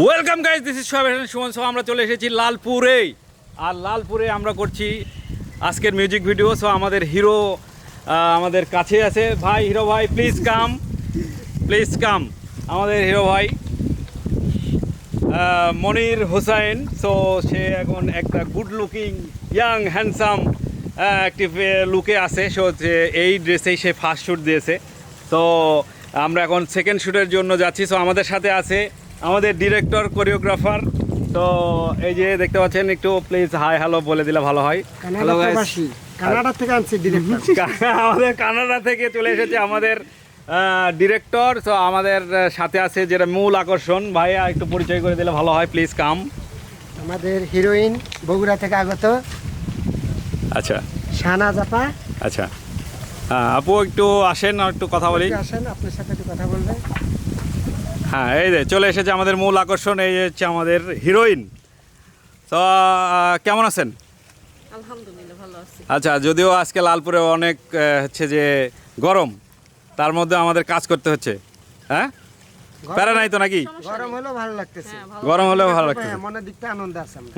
Welcome guys, this is Sohab Suman. So আমরা চলে এসেছি লালপুরে, আর লালপুরে আমরা করছি আজকের মিউজিক ভিডিও। সো আমাদের হিরো আমাদের কাছে আছে। ভাই, হিরো ভাই, প্লিজ কাম, প্লিজ কাম। আমাদের হিরো ভাই মনির হোসাইন। সো সে এখন একটা গুড লুকিং ইয়াং হ্যান্ডসাম একটি লুকে আছে। সো এই ড্রেসেই সে ফার্স্ট শ্যুট দিয়েছে। তো আমরা এখন সেকেন্ড শ্যুটের জন্য যাচ্ছি। সো আমাদের সাথে আছে আমাদের ডিরেক্টর, কোরিওগ্রাফার। তো এই যে দেখতে পাচ্ছেন, একটু প্লিজ হাই হ্যালো বলে দিলে ভালো হয়। হ্যালো গাইস, কানাডা থেকে আনছি ডিরেক্টর। আমাদের কানাডা থেকে চলে এসেছে আমাদের ডিরেক্টর। তো আমাদের সাথে আছে যেটা মূল আকর্ষণ, ভাইয়া একটু পরিচয় করে দিলে ভালো হয়, প্লিজ কাম। আমাদের হিরোইন বগুড়া থেকে আগত আচ্ছা শাহনাজ আপা। আচ্ছা, আপু একটু আসেন, আর একটু কথা বলি। আসেন, আপনার সাথে একটু কথা বলবেন। হ্যাঁ, এই যে চলে এসেছে আমাদের মূল আকর্ষণ, এই হচ্ছে আমাদের হিরোইন। তো কেমন আছেন? আলহামদুলিল্লাহ ভালো আছি। আচ্ছা, যদিও আজকে লালপুরে অনেক হচ্ছে যে গরম, তার মধ্যে আমাদের কাজ করতে হচ্ছে। হ্যাঁ, প্যারা নাই তো নাকি? গরম হলেও ভালো লাগতেছে। হ্যাঁ, ভালো। গরম হলেও ভালো লাগছে। হ্যাঁ, মনের দিকটা আনন্দ আছে আমরা।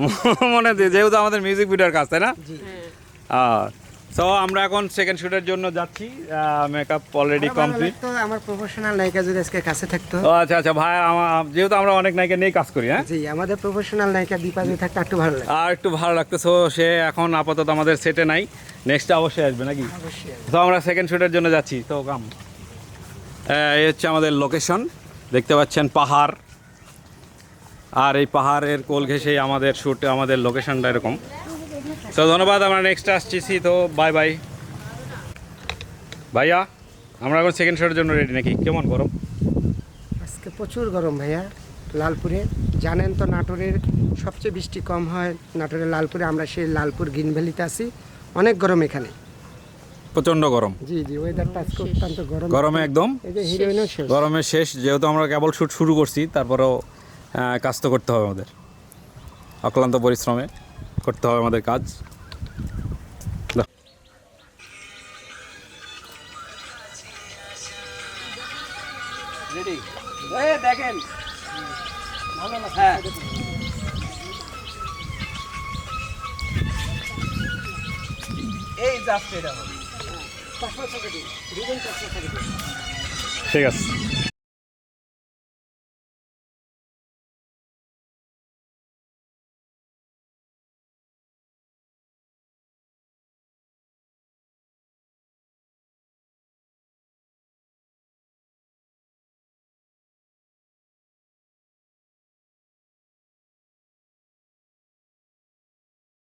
মনে দিয়ে, যেহেতু আমাদের মিউজিক ভিডিওর কাজ, তাই না? জি। হ্যাঁ। সো আমরা এখন সেকেন্ড শুটের জন্য যাচ্ছি। মেকআপ অলরেডি আমার ভালো কমপ্লিট। লাগতো আমার প্রফেশনাল নায়িকা যদি আজকে কাছে থাকতো। ও আচ্ছা আচ্ছা ভাই, যেহেতু আমরা অনেক নায়িকা নিয়ে কাজ করি, হ্যাঁ, জি, আমাদের প্রফেশনাল নায়িকা দীপা যদি থাকতো একটু ভালো লাগতো। আর একটু ভালো লাগতো। সো সে এখন আপাতত আমাদের সেটে নাই, নেক্সট অবশ্যই আসবে নাকি? অবশ্যই। তো আমরা সেকেন্ড শুটের জন্য যাচ্ছি। তো কাম, এই হচ্ছে আমাদের লোকেশন, দেখতে পাচ্ছেন পাহাড়, আর এই পাহাড়ের কোল ঘেঁষেই আমাদের শ্যুট, আমাদের লোকেশনটা এরকম। তো ধন্যবাদ, আমরা নেক্সট আসছি। তো বাই বাই ভাইয়া, আমরা এখন সেকেন্ড শুটের জন্য রেডি নাকি? কেমন গরম? আজকে প্রচুর গরম ভাইয়া লালপুরে। জানেন তো নাটোরের সবচেয়ে বৃষ্টি কম হয় নাটোরের লালপুরে। আমরা সেই লালপুর গ্রিন ভ্যালিতে আছি। অনেক গরম এখানে। প্রচণ্ড গরম। জি জি, ওয়েদারটা আজকে অত্যন্ত গরম। গরমে একদম, এই যে হিরোইনও শেষ। গরমের শেষ। যেহেতু আমরা কেবল শ্যুট শুরু করছি, তারপরেও কাজ তো করতে হবে আমাদের, অক্লান্ত পরিশ্রমে করতে হবে আমাদের কাজ। রেডি? এই দেখেন, হ্যাঁ, এই জাস্ট এটা হবে। ঠিক আছে।